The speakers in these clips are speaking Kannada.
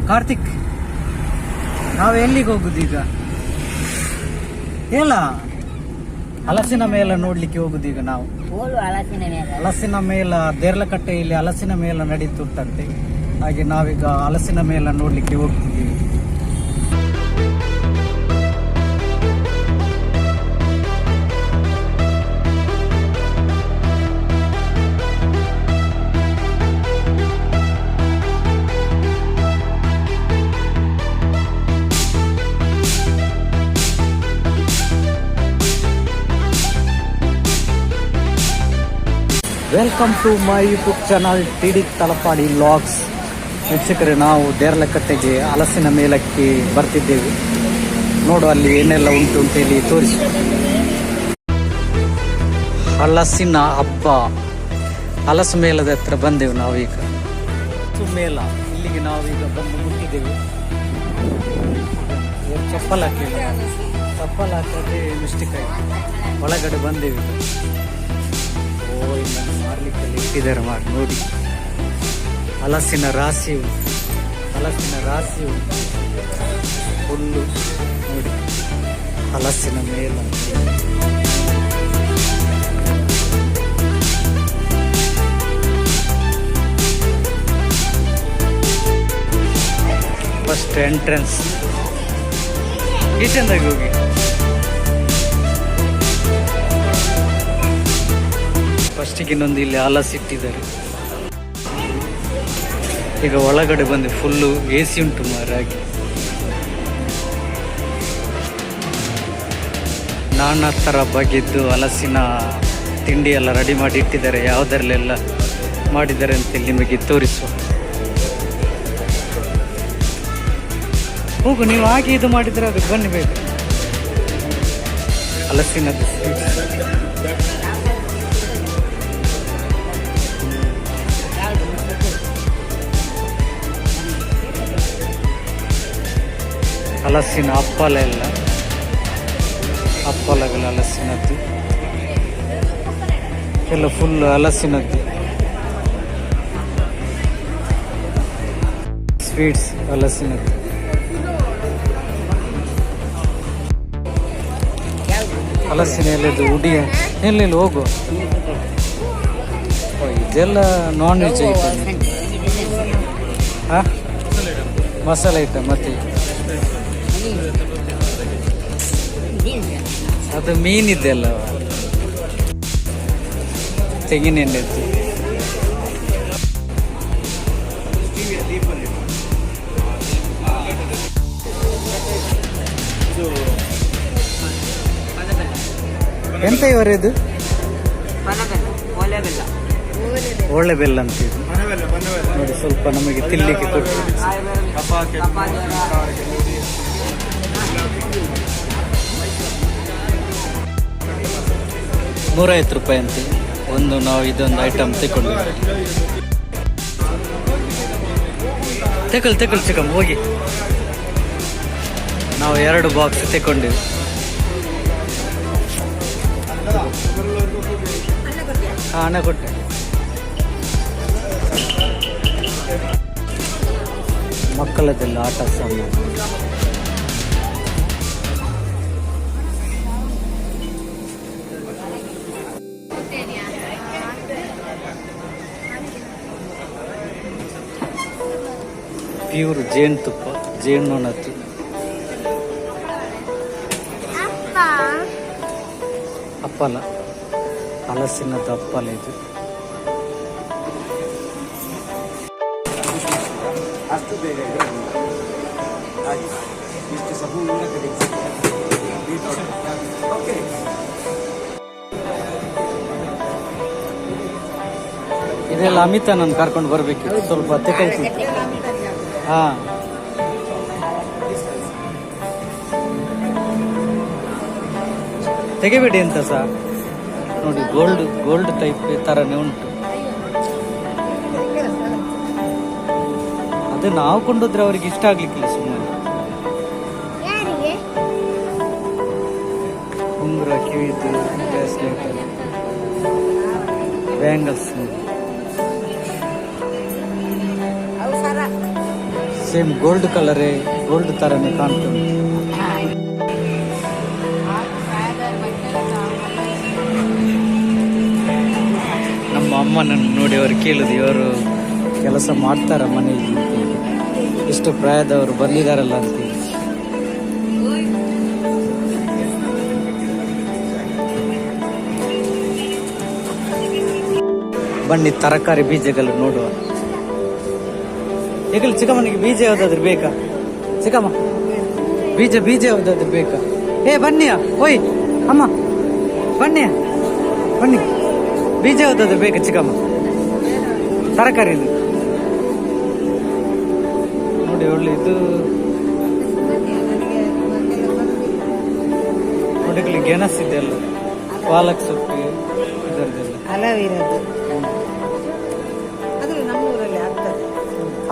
ಕಾರ್ತಿಕ್, ನಾವು ಎಲ್ಲಿಗೆ ಹೋಗುದು ಈಗ? ಇಲ್ಲ, ಹಲಸಿನ ಮೇಳ ನೋಡ್ಲಿಕ್ಕೆ ಹೋಗುದು ಈಗ ನಾವು. ಹಲಸಿನ ಮೇಳ ದೇರ್ಲಕಟ್ಟೆಯಲ್ಲಿ ಹಲಸಿನ ಮೇಳ ನಡೀತುಂಟಂತೆ. ಹಾಗೆ ನಾವೀಗ ಹಲಸಿನ ಮೇಳ ನೋಡ್ಲಿಕ್ಕೆ ಹೋಗ್ತಿದ್ದೀವಿ. Welcome to my YouTube channel TD Talapady vlogs. ವೀಕ್ಷಕರೇ, ನಾವು ದೇರ್ಲಕಟ್ಟೆಗೆ ಹಲಸಿನ ಮೇಳಕ್ಕೆ ಬರ್ತಿದ್ದೇವೆ. ನೋಡು ಅಲ್ಲಿ ಏನೆಲ್ಲ ಉಂಟು ಅಂತೇಳಿ ತೋರಿಸಿ. ಹಲಸಿನ ಹಬ್ಬ, ಹಲಸು ಮೇಳದ ಹತ್ರ ಬಂದೆವು ನಾವೀಗ. ಮೇಳ ಇಲ್ಲಿಗೆ ನಾವೀಗ ಬಂದು ಮುಟ್ಟಿದ್ದೇವೆ. ಚಪ್ಪಲ್ ಹಾಕಿದ್ರೆ ಮಿಸ್ಟೇಕ್ ಆಯ್ತು, ಒಳಗಡೆ ಬಂದೇವೆ. ಮಾರ್ಲಿಕ್ಕೆ ಇಟ್ಟಿದ್ದಾರೆ ನೋಡಿ. ಹಲಸಿನ ರಾಶಿ ಹುಲ್ಲು ನೋಡಿ. ಹಲಸಿನ ಮೇಳ ಫಸ್ಟ್ ಎಂಟ್ರೆನ್ಸ್. ಈಚೆಂದಾಗಿ ಹೋಗಿ. ಫಸ್ಟಿಗೆ ಇನ್ನೊಂದು ಇಲ್ಲಿ ಹಲಸಿಟ್ಟಿದ್ದಾರೆ. ಈಗ ಒಳಗಡೆ ಬಂದು ಫುಲ್ಲು AC ಉಂಟು ಮಾರಾಗಿ. ನಾನಾ ಥರ ಬಗೆದ್ದು ಹಲಸಿನ ತಿಂಡಿ ಎಲ್ಲ ರೆಡಿ ಮಾಡಿ ಇಟ್ಟಿದ್ದಾರೆ. ಯಾವುದರಲ್ಲೆಲ್ಲ ಮಾಡಿದ್ದಾರೆ ಅಂತ ನಿಮಗೆ ತೋರಿಸುವ. ಹೋಗು, ನೀವು ಹಾಗೆ ಇದು ಮಾಡಿದರೆ ಅದು ಬನ್ನಿ ಬೇಕು. ಹಲಸಿನದ್ದು ಹಲಸಿನ ಹಪ್ಪಲ ಎಲ್ಲ, ಹಪ್ಪಲಗಳು ಹಲಸಿನದ್ದು ಎಲ್ಲ ಫುಲ್ ಹಲಸಿನದ್ದು. ಸ್ವೀಟ್ಸ್ ಹಲಸಿನದ್ದು. ಹಲಸಿನ ಎಲೆದು ಉಡಿ ಎಲ್ಲಿ ಹೋಗು. ಇದೆಲ್ಲ ನಾನ್ ವೆಜ್ ಐಟಮ್. ಮಸಾಲೆ ಐಟಮ್. ಮತ್ತೆ ಅದು ಮೀನಿದೆಲ್ಲ, ತೆಂಗಿನೆಣ್ಣೆದ್ದು. ಎಂತ ಇವರದು? ಒಳ್ಳೆ ಬೆಲ್ಲ ಅಂತ ನೋಡಿ. ಸ್ವಲ್ಪ ನಮಗೆ ತಿನ್ಲಿಕ್ಕೆ ಕೊಟ್ಟು. 150 ರೂಪಾಯಿ ಅಂತ ಒಂದು. ನಾವು ಇದೊಂದು ಐಟಮ್ ತಗೊಂಡು ತಗೊಳ್ಳಿ ಚಿಕ್ಕಮ್ಮ ಹೋಗಿ. ನಾವು 2 ಬಾಕ್ಸ್ ತಗೊಂಡಿವಿ. ಹಣ ಕೊಟ್ಟೆ. ಮಕ್ಕಳದೆಲ್ಲ ಆಟ ಸಾಮಾನು. ಪ್ಯೂರ್ ಜೇನುತುಪ್ಪ, ಜೇನುನೊಣದ್ದು. ಹಪ್ಪಲ, ಹಲಸಿನದ್ದು ಹಪ್ಪಲ ಇದು. ಇದೆಲ್ಲ ಅಮಿತಾ ನಾನು ಕರ್ಕೊಂಡು ಬರ್ಬೇಕಿತ್ತು, ಸ್ವಲ್ಪ ತೆಗೆದು. ಹಾ, ತೆಗಿಬೇಡಿ ಅಂತ ಸರ್. ನೋಡಿ, ಗೋಲ್ಡ್ ಟೈಪ್ ತರನೇ ಉಂಟು. ಅದು ನಾವು ಕೊಂಡೋದ್ರೆ ಅವ್ರಿಗೆ ಇಷ್ಟ ಆಗ್ಲಿಕ್ಕಿಲ್ಲ. ಸುಮ್ಮನೆ ಉಂಗುರ, ಕಿವಿದು, ಬ್ಯಾಂಗಲ್ಸ್, ಸೇಮ್ ಗೋಲ್ಡ್ ಕಲರೇ, ಗೋಲ್ಡ್ ತರನೇ ಕಾಣ್ತದೆ. ನಮ್ಮ ಅಮ್ಮನನ್ನು ನೋಡಿ ಅವರು ಕೇಳುದು, ಇವರು ಕೆಲಸ ಮಾಡ್ತಾರ ಮನೆಯಲ್ಲಿ ಅಂತೇಳಿ, ಇಷ್ಟು ಪ್ರಾಯದವರು ಬಂದಿದಾರಲ್ಲ ಅಂತೇಳಿ. ಬನ್ನಿ ತರಕಾರಿ ಬೀಜಗಳು ನೋಡುವ. ಈಗ ಚಿಕ್ಕಮ್ಮನಿಗೆ ಬೀಜ ಯಾವ್ದಾದ್ರು ಬೇಕಾ? ಚಿಕ್ಕಮ್ಮ ಬೀಜ ಯಾವ್ದಾದ್ರು ಬೇಕಾ? ಬನ್ನಿಯ ಓಯ್ ಅಮ್ಮ, ಬನ್ನಿಯ ಬನ್ನಿ, ಬೀಜ ಯಾವ್ದಾದ್ರು ಬೇಕಾ ಚಿಕ್ಕಮ್ಮ? ತರಕಾರಿ ನೋಡಿ, ಒಳ್ಳೆ ಇದು ನೋಡಿ, ಗೆಣಸಿದೆ ಅಲ್ಲ, ಪಾಲಕ್ ಸೊಪ್ಪು ಇದರದೆಲ್ಲ ಅಲವಿರೋದು ಅದು ನಮ್ಮೂರಲ್ಲಿ ಆಗ್ತದೆ.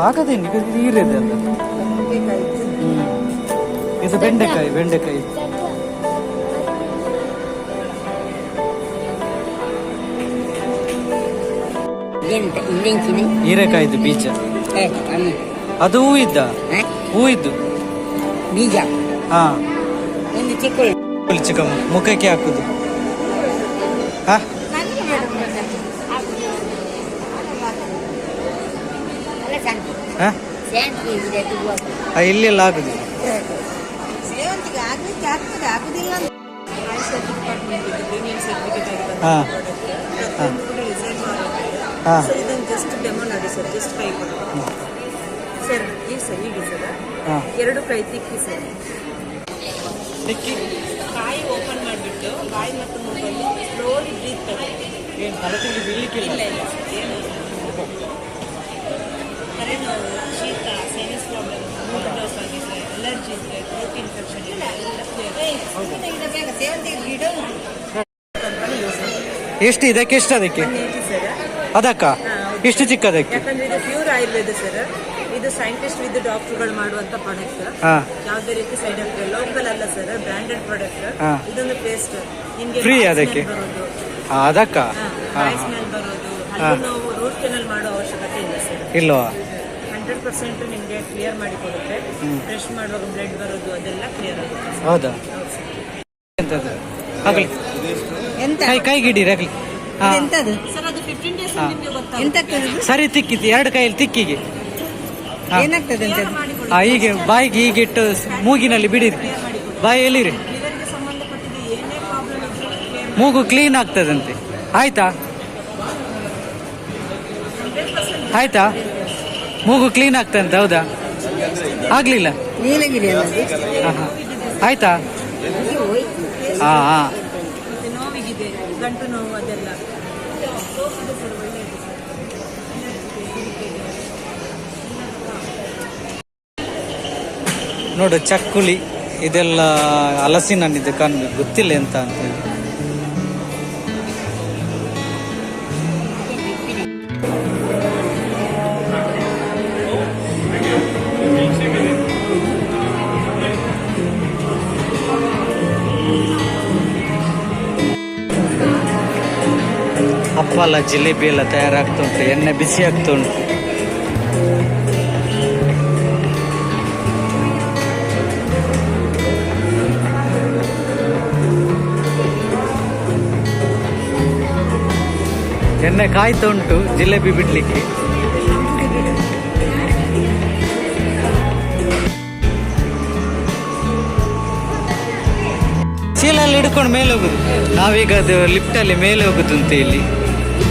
ಆಗದೇನು ಹೀರಿದೆ ಅಲ್ಲ. ಇದು ಬೆಂಡೆಕಾಯಿ ಹೀರೆಕಾಯ್ದು ಬೀಜ, ಅದು ಹೂವಿದ್ದು ಬೀಜ. ಹಾ, ಒಂದು ಚಿಕ್ಕಮ್ಮ ಮುಖಕ್ಕೆ ಹಾಕುದು. ಇಲ್ಲೆಲ್ಲ ಆಗುದು. ಎರಡು ಕೈ ತಿಕ್ಕಿ ಸರ್, ಕಾಯಿ ಓಪನ್ ಮಾಡಿಬಿಟ್ಟು ಬಾಯಿ ಮತ್ತು ಮೂಗಲ್ಲಿ ಸ್ಲೋಲಿ ಬ್ರೀತ್ ತಗೊಳ್ಳಿ. ತಲೆನೋವು, ಶೀತ, ಸೈನಸ್ ಪ್ರಾಬ್ಲಮ್, ಮೂಡ್ ಲಾಸ್ ಆಗಿದೆ, ಅಲರ್ಜಿ ಇದ್ರೆ, ಥ್ರೋಟ್ ಇನ್ಫೆಕ್ಷನ್ ಇದೆ, ಎಷ್ಟು ಇದಕ್ಕೆ? ಎಷ್ಟು ಅದಕ್ಕೆ? ಅದಕ್ಕ ಎಷ್ಟು ಚಿಕ್ಕದಕ್ಕೆ? ಯಾಕಂದ್ರೆ ಇದು ಪ್ಯೂರ್ ಆಯುರ್ವೇದ ಸರ್. ಇದು ಸೈಂಟಿಸ್ಟ್ ವಿತ್ ಡಾಕ್ಟರ್ಗಳು ಮಾಡುವಂತ ಪ್ರಾಡಕ್ಟ್. ಯಾವುದೇ ರೀತಿ ಸೈಡ್ ಎಫೆಕ್ಟ್ ಲೋಕಲ್ ಅಲ್ಲ ಸರ್, ಬ್ರಾಂಡೆಡ್ ಪ್ರಾಡಕ್ಟ್. ಇದೊಂದು ಪೇಸ್ಟ್ ನಿಮ್ಗೆ ಫ್ರೀ ಅದಕ್ಕೆ ಅದಕ್ಕ ಬಾಯಿ ಸ್ಮೆಲ್ ಬರೋದು, ಹಲ್ಲು ನೋವು, ರೂಟ್ ಕೆನಲ್ ಮಾಡೋ ಅವಶ್ಯಕತೆ ಇಲ್ಲ ಸರ್. ಇಲ್ವಾ? 100% ನಿಮ್ಗೆ ಕ್ಲಿಯರ್ ಮಾಡಿ ಕೊಡುತ್ತೆ. ಬ್ರಷ್ ಮಾಡುವಾಗ ಬ್ಲಡ್ ಬರೋದು ಅದೆಲ್ಲ ಕ್ಲಿಯರ್ ಆಗುತ್ತೆ. ಹೌದಾ? ಕೈಗಿಡಿ ರಗಲಿ. ಸರ್ ಅದು 15 ಡೇಸ್ ನಿಮಗೆ ಗೊತ್ತಾಗುತ್ತೆ. ಸರಿ, ತಿಕ್ಕಿತಿ ಎರಡು ಕೈಯಲ್ಲಿ ತಿಕ್ಕಿಗೆ ಏನಾಗ್ತದೆ ಹೀಗೆ ಬಾಯಿಗೆ ಹೀಗೆ ಇಟ್ಟು ಮೂಗಿನಲ್ಲಿ ಬಿಡಿರಿ, ಬಾಯಿಯಲ್ಲಿರಿ, ಸಂಬಂಧಪಟ್ಟಿದ್ದು ಏನೇ ಪ್ರಾಬ್ಲಮ್ ಇದ್ರೂ ಮೂಗು ಕ್ಲೀನ್ ಆಗ್ತದಂತೆ. ಆಯ್ತಾ? ಮೂಗು ಕ್ಲೀನ್ ಆಗ್ತದಂತೆ. ಹೌದಾ? ಆಗ್ಲಿಲ್ಲ? ನೀಲಗಿರಿ ಆಯ್ತಾ? ನೋವಿಗಿದೆ, ಗಂಟು ನೋವು ಅದೆಲ್ಲ ನೋಡು, ಚಕ್ಕುಲಿ ಇದೆಲ್ಲ ಹಲಸಿನ ಹಣ್ಣಿದೆ, ಕಣ್ಣು ಗೊತ್ತಿಲ್ಲ ಎಂತ ಅಂತೇಳಿ. ಹಪ್ಪಳ, ಜಿಲೇಬಿ ಎಲ್ಲ ತಯಾರಾಗ್ತಾ ಉಂಟು, ಎಣ್ಣೆ ಬಿಸಿ ಆಗ್ತಾ ಉಂಟು. ಎಣ್ಣೆ ಕಾಯ್ತಾ ಉಂಟು ಜಿಲೇಬಿ ಬಿಡ್ಲಿಕ್ಕೆ. ಚೀಲ ಎಲ್ಲ ಹಿಡ್ಕೊಂಡು ಮೇಲೆ ಹೋಗುದು. ನಾವೀಗ ಅದು ಲಿಫ್ಟ್ ಅಲ್ಲಿ ಮೇಲೆ ಹೋಗುದು ಅಂತ ಇಲ್ಲಿ.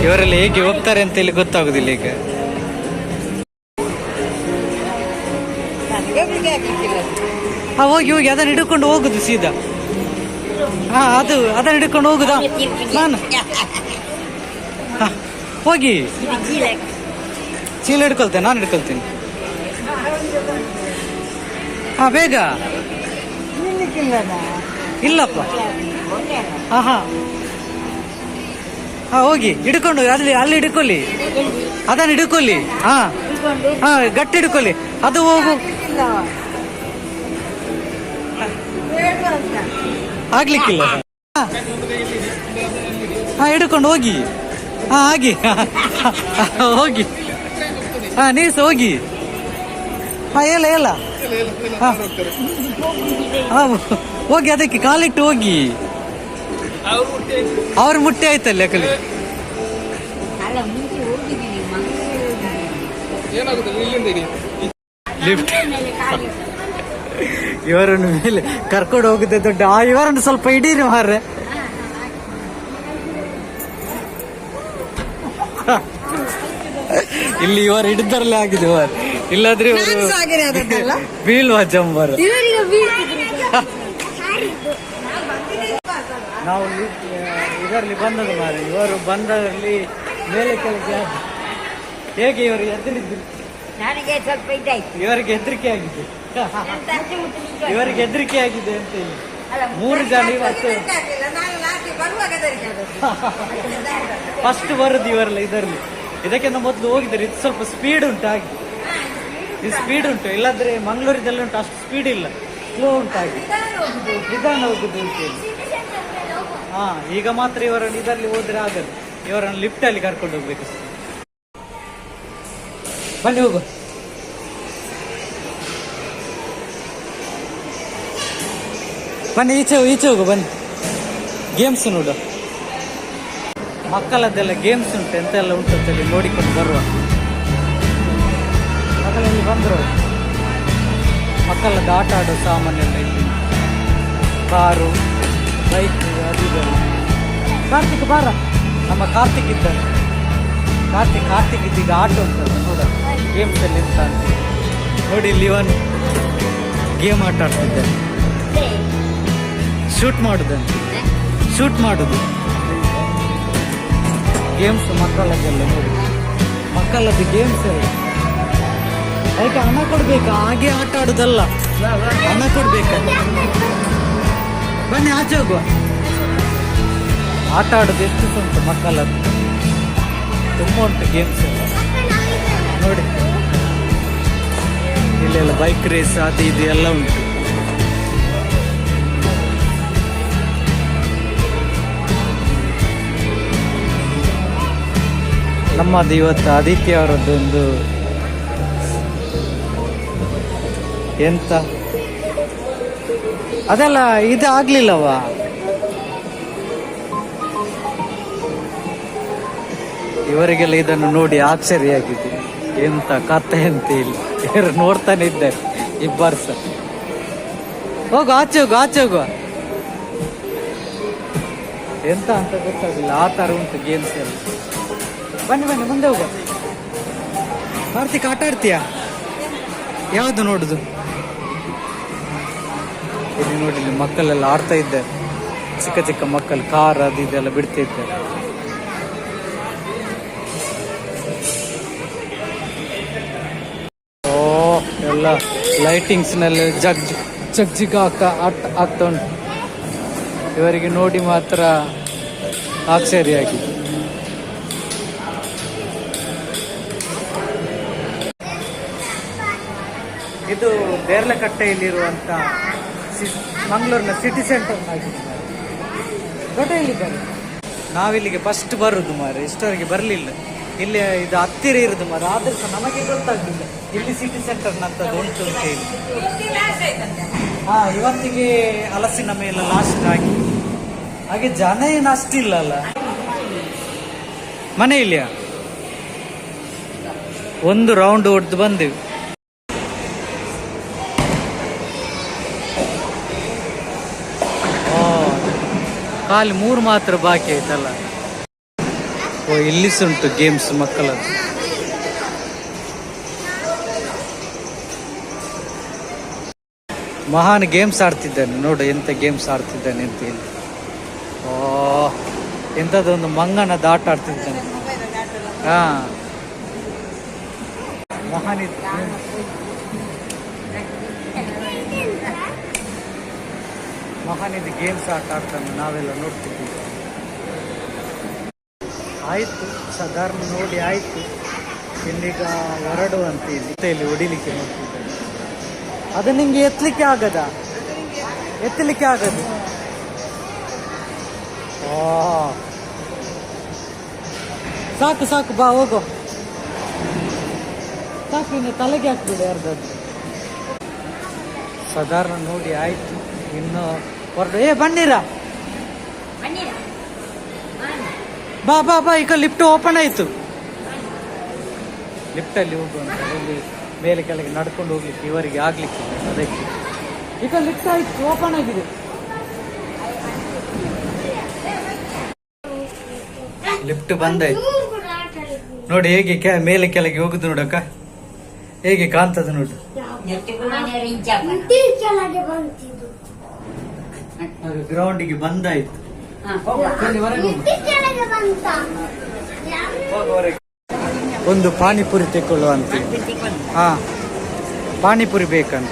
ಇವರೆಲ್ಲ ಹೇಗೆ ಹೋಗ್ತಾರೆ ಅಂತ ಹೇಳಿ ಗೊತ್ತಾಗುದಿಲ್ಲ ಈಗ. ಹೋಗಿ ಅದನ್ನ ಹಿಡ್ಕೊಂಡು ಹೋಗುದು ಸೀದಾ. ಅದನ್ನ ಹಿಡ್ಕೊಂಡು ಹೋಗುದಾ ನಾನು? ಹೋಗಿ ಚೀಲ ಹಿಡ್ಕೊಳ್ತೇನೆ, ನಾನು ಹಿಡ್ಕೊಳ್ತೀನಿ. ಬೇಗ. ಇಲ್ಲಪ್ಪ. ಹೋಗಿ ಹಿಡ್ಕೊಂಡು ಅಲ್ಲಿ ಹಿಡ್ಕೊಳ್ಳಿ, ಅದನ್ನ ಹಿಡ್ಕೊಳ್ಳಿ. ಗಟ್ಟಿ ಹಿಡ್ಕೊಳ್ಳಿ, ಅದು ಹೋಗು. ಆಗ್ಲಿಕ್ಕಿಲ್ಲ. ಹಿಡ್ಕೊಂಡು ಹೋಗಿ. ಹಾಗೆ ಹೋಗಿ. ನೀಸ್ ಹೋಗಿ. ಹಾ ಹೇಳ ಹೇಳ ಹೋಗಿ ಅದಕ್ಕೆ ಕಾಲಿಟ್ಟು ಹೋಗಿ ಅವ್ರ ಮುಟ್ಟಿ ಆಯ್ತಲ್ಲ ಯಾಕಲ್ಲಿ ಲಿಫ್ಟ್ ಇವರನ್ನು ಮೇಲೆ ಕರ್ಕೊಂಡು ಹೋಗುತ್ತೆ ದೊಡ್ಡ ಇವರನ್ನು ಸ್ವಲ್ಪ ಹಿಡೀರಿ ಮಾರ್ರೆ. ಇಲ್ಲಿ ಇವರು ಹಿಡಿದರಲ್ಲೇ ಆಗಿದೆ ಮಾರ, ಇಲ್ಲಾದ್ರೆ ಇವರು ಬೀಳುವ ಜಂಬರ್. ನಾವು ಇದರಲ್ಲಿ ಬಂದದ್ದು ಮಾರ, ಇವರು ಬಂದಲ್ಲಿ ಮೇಲೆ ಕೆಳಗೆ ಹೇಗೆ ಇವರು ಎದುರಿದ್ರು, ಇವರಿಗೆ ಹೆದರಿಕೆ ಆಗಿದೆ, ಇವರಿಗೆ ಹೆದರಿಕೆ ಆಗಿದೆ ಅಂತ ಹೇಳಿ 3 ಜನ ಇವತ್ತು ಫಸ್ಟ್ ಬರುದು ಇವರಲ್ಲ ಇದರಲ್ಲಿ. ಇದಕ್ಕಿಂತ ಮೊದಲು ಹೋಗಿದ್ದಾರೆ, ಇದು ಸ್ವಲ್ಪ ಸ್ಪೀಡ್ ಉಂಟು ಹಾಗೆ, ಇದು ಸ್ಪೀಡ್ ಉಂಟು, ಇಲ್ಲಾಂದ್ರೆ ಮಂಗಳೂರಿದಲ್ಲಿ ಉಂಟು ಅಷ್ಟು ಸ್ಪೀಡ್ ಇಲ್ಲ, ಸ್ಲೋ ಉಂಟಾಗಿ ನಿಧಾನ ಹೋಗುದು ಅಂತೇಳಿ. ಹಾ ಈಗ ಮಾತ್ರ ಇವರನ್ನು ಇದರಲ್ಲಿ ಹೋದ್ರೆ ಆಗಲ್ಲ, ಇವರನ್ನು ಲಿಫ್ಟ್ ಅಲ್ಲಿ ಕರ್ಕೊಂಡು ಹೋಗ್ಬೇಕು. ಬನ್ನಿ ಹೋಗು. ಬನ್ನಿ ಈಚೆ ಹೋಗು ಬನ್ನಿ. ಗೇಮ್ಸ್ ನೋಡು, ಮಕ್ಕಳದ್ದೆಲ್ಲ ಗೇಮ್ಸ್ ಉಂಟು, ಎಂತೆಲ್ಲ ಉಂಟು ಅಂತೇಳಿ ನೋಡಿಕೊಂಡು ಬರುವ. ಮಕ್ಕಳಲ್ಲಿ ಬಂದರು, ಮಕ್ಕಳದ್ದು ಆಟ ಆಡೋ ಸಾಮಾನೆಲ್ಲ ಇಲ್ಲಿ, ಕಾರು ಬೈಕ್ ಅದು ಇದೆಲ್ಲ. ಕಾರ್ತಿಕ್ ಬಾರ, ನಮ್ಮ ಕಾರ್ತಿಕ್ ಇದ್ದಾನೆ, ಕಾರ್ತಿಕ್ ಇದ್ದೀಗ ಆಟ ಉಂಟಲ್ಲ ನೋಡ, ಗೇಮ್ಸ್ ಅಲ್ಲಿ ಎಂತ ಅಂತ ನೋಡಿ. ಇಲ್ಲಿ ಇವನು ಗೇಮ್ ಆಟ ಆಡ್ತಿದ್ದಾನೆ, ಶೂಟ್ ಮಾಡುದು ಗೇಮ್ಸ್ ಮಕ್ಕಳದ್ದೆಲ್ಲ ನೋಡಿ, ಮಕ್ಕಳದ್ದು ಗೇಮ್ಸ್ ಎಲ್ಲ. ಅದಕ್ಕೆ ಹಣ ಕೊಡ್ಬೇಕಾ, ಹಾಗೆ ಆಟ ಆಡುದಲ್ಲ, ಹಣ ಕೊಡ್ಬೇಕ. ಬನ್ನಿ ಆಚೆ ಹೋಗುವ. ಆಟ ಆಡುದು ಎಷ್ಟು ಉಂಟು ಮಕ್ಕಳದ್ದು, ತುಂಬ ಉಂಟು ಗೇಮ್ಸ್ ಎಲ್ಲ ನೋಡಿ. ಇಲ್ಲೆಲ್ಲ ಬೈಕ್ ರೇಸ್ ಅದು ಇದು ಎಲ್ಲ ಉಂಟು. ನಮ್ಮದು ಇವತ್ತು ಆದಿತ್ಯ ಅವರದ್ದೊಂದು ಎಂತ ಅದೆಲ್ಲ ಇದು ಆಗ್ಲಿಲ್ಲವ, ಇವರಿಗೆಲ್ಲ ಇದನ್ನು ನೋಡಿ ಆಶ್ಚರ್ಯಾಗಿದೆ, ಎಂತ ಕಥೆ ಅಂತ ಇಲ್ಲ, ಇವರು ನೋಡ್ತಾನೆ ಇದ್ದಾರೆ ಇಬ್ಬರು ಸಹ. ಹೋಗು ಆಚೆ ಹೋಗುವ. ಎಂತ ಅಂತ ಗೊತ್ತಾಗಿಲ್ಲ, ಆ ತರ ಉಂಟು ಗೇಮ್ಸ್ ಎಲ್ಲ. ಬನ್ನಿ ಮುಂದೆ ಹೋಗುವ. ಕಾರ್ತಿಕ್ ಆಟ ಆಡ್ತೀಯಾ? ಯಾವುದು ನೋಡುದು? ಇಲ್ಲಿ ನೋಡಿ, ಇಲ್ಲಿ ಮಕ್ಕಳೆಲ್ಲ ಆಡ್ತಾ ಇದ್ದಾರೆ, ಚಿಕ್ಕ ಮಕ್ಕಳು ಕಾರ್ ಅದು ಇದೆಲ್ಲ ಬಿಡ್ತಾ ಇದ್ದಾರೆ. ಓ ಎಲ್ಲ ಲೈಟಿಂಗ್ಸ್ ನಲ್ಲಿ ಜಗ್ ಆಗ್ತಾ ಉಂಟು. ಇವರಿಗೆ ನೋಡಿ ಮಾತ್ರ ಆಶ್ಚರ್ಯಾಗಿದೆ. ಇದು ದೇರ್ಲಕಟ್ಟೆಯಲ್ಲಿರುವಂತ ಮಂಗಳೂರಿನ ಸಿಟಿ ಸೆಂಟರ್ ಆಗಿದೆ. ದೊಡ್ಡ ಇಲ್ಲಿದ್ದಾರೆ, ನಾವಿಲ್ಲಿಗೆ ಫಸ್ಟ್ ಬರುದು ಮಾರೆ, ಇಷ್ಟವರೆಗೆ ಬರಲಿಲ್ಲ. ಇಲ್ಲಿ ಇದು ಹತ್ತಿರ ಇರುದು ಮಾರೆ, ಆದ್ರೆ ಸಹ ನಮಗೆ ಗೊತ್ತಾಗ್ಲಿಲ್ಲ ಇಲ್ಲಿ ಸಿಟಿ ಸೆಂಟರ್ ನಂತದ್ದು ಉಂಟು ಅಂತ ಹೇಳಿ. ಹಾ ಇವತ್ತಿಗೆ ಹಲಸಿನ ಮೇಲೆ ಲಾಸ್ಟ್ ಆಗಿ, ಹಾಗೆ ಜನ ಏನು ಅಷ್ಟಿಲ್ಲ ಅಲ್ಲ. ಮನೆ ಇಲ್ಲಿಯಾ ಒಂದು ರೌಂಡ್ ಹೊಡೆದು ಬಂದೆವು. ಖಾಲಿ 3 ಮಾತ್ರ ಬಾಕಿ ಆಯ್ತಲ್ಲ. ಓ ಇಲ್ಲಿ ಉಂಟು ಗೇಮ್ಸ್ ಮಕ್ಕಳದ್ದು. ಮಹಾನ್ ಗೇಮ್ಸ್ ಆಡ್ತಿದ್ದಾನೆ ನೋಡು, ಎಂತ ಗೇಮ್ಸ್ ಆಡ್ತಿದ್ದಾನೆ ಅಂತ ಹೇಳಿ. ಓ ಎಂಥದ್ದೊಂದು ಮಂಗನದ ಆಟ ಆಡ್ತಿದ್ದಾನೆ. ಹಾ ಮಹಾನ್ ಮಹಾನಿದ್ ಗೇಮ್ಸ್ ಆಟ ಆಡ್ತಾನೆ, ನಾವೆಲ್ಲ ನೋಡ್ತಿದ್ದೀವಿ. ಆಯ್ತು ಸಾಧಾರಣ ನೋಡಿ ಆಯ್ತು, ಇಲ್ಲಿಗ ಹೊರಡು ಅಂತ ಇಲ್ಲಿ ಹೊಡಿಲಿಕ್ಕೆ ನೋಡ್ತಿದ್ದಾನೆ. ಅದು ನಿಂಗೆ ಎತ್ತಲಿಕ್ಕೆ ಆಗದ? ಸಾಕು ಬಾ ಹೋಗೋ, ಸಾಕು. ಇನ್ನು ತಲೆಗೆ ಹಾಕ್ಬಿಡು ಯಾರ್ದಾದ್ರು. ಸಾಧಾರಣ ನೋಡಿ ಆಯ್ತು, ಇನ್ನು ಹೊರಡು. ಬನ್ನಿರಾ, ಬಾ ಬಾ ಬಾ. ಈಗ ಲಿಫ್ಟ್ ಓಪನ್ ಆಯ್ತು. ಲಿಫ್ಟಲ್ಲಿ ಹೋಗುವಂತ, ಅಲ್ಲಿ ಮೇಲೆ ಕೆಳಗೆ ನಡ್ಕೊಂಡು ಹೋಗ್ಲಿಕ್ಕೆ ಇವರಿಗೆ ಆಗ್ಲಿಕ್ಕೆ ಅದಕ್ಕೆ ಈಗ ಲಿಫ್ಟ್ ಆಯ್ತು, ಓಪನ್ ಆಗಿದೆ. ಲಿಫ್ಟ್ ಬಂದಾಯ್ತು ನೋಡಿ, ಹೇಗೆ ಮೇಲೆ ಕೆಳಗೆ ಹೋಗುದು ನೋಡಕ್ಕ, ಹೇಗೆ ಕಾಣ್ತದೆ ನೋಡಿ. ಗ್ರೌಂಡಿಗೆ ಬಂದಾಯ್ತು. ಒಂದು ಪಾನಿಪುರಿ ತೆಕ್ಕೊಳ್ಳುವಂತ. ಹಾ, ಪಾನಿಪುರಿ ಬೇಕಂತ.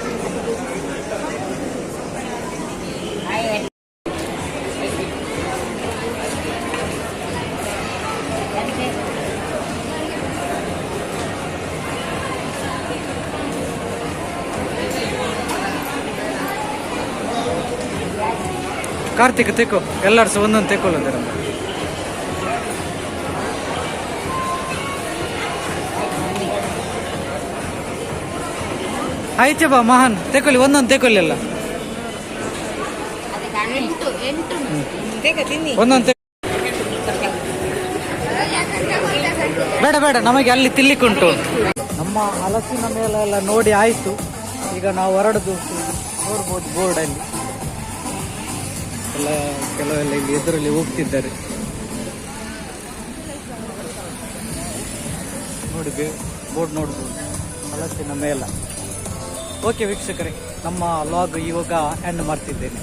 ಕಾರ್ತಿಕ್ ತೆಕ್ಕೋ, ಎಲ್ಲರೂ ಸಹ ಒಂದೊಂದು ತೆಕ್ಕೊಳ್ಳೋದಾರ. ಆಯ್ತು ಬಾ ಮಹಾನ್, ತೆಕ್ಕೊಳ್ಳಿ, ಒಂದೊಂದು ತೆಕ್ಕೊಳ್ಳಿ ಎಲ್ಲ, ಒಂದೊಂದು ಬೇಡ ಬೇಡ, ನಮಗೆ ಅಲ್ಲಿ ತಿನ್ಲಿಕ್ಕುಂಟು. ನಮ್ಮ ಹಲಸಿನ ಮೇಲೆಲ್ಲ ನೋಡಿ ಆಯ್ತು. ಈಗ ನಾವು ಹೊರಡುದು ನೋಡ್ಬೋದು ಬೋರ್ಡಲ್ಲಿ ಎಲ್ಲ, ಕೆಲವೆಲ್ಲ ಇಲ್ಲಿ ಎದುರಲ್ಲಿ ಹೋಗ್ತಿದ್ದಾರೆ ನೋಡಿ, ಬೋರ್ಡ್ ನೋಡ್ಬೋದು ಹಲಸಿನ ಮೇಲ. ಓಕೆ ವೀಕ್ಷಕರೇ, ನಮ್ಮ ಲಾಗ್ ಇವಾಗ ಎಂಡ್ ಮಾಡ್ತಿದ್ದೇನೆ.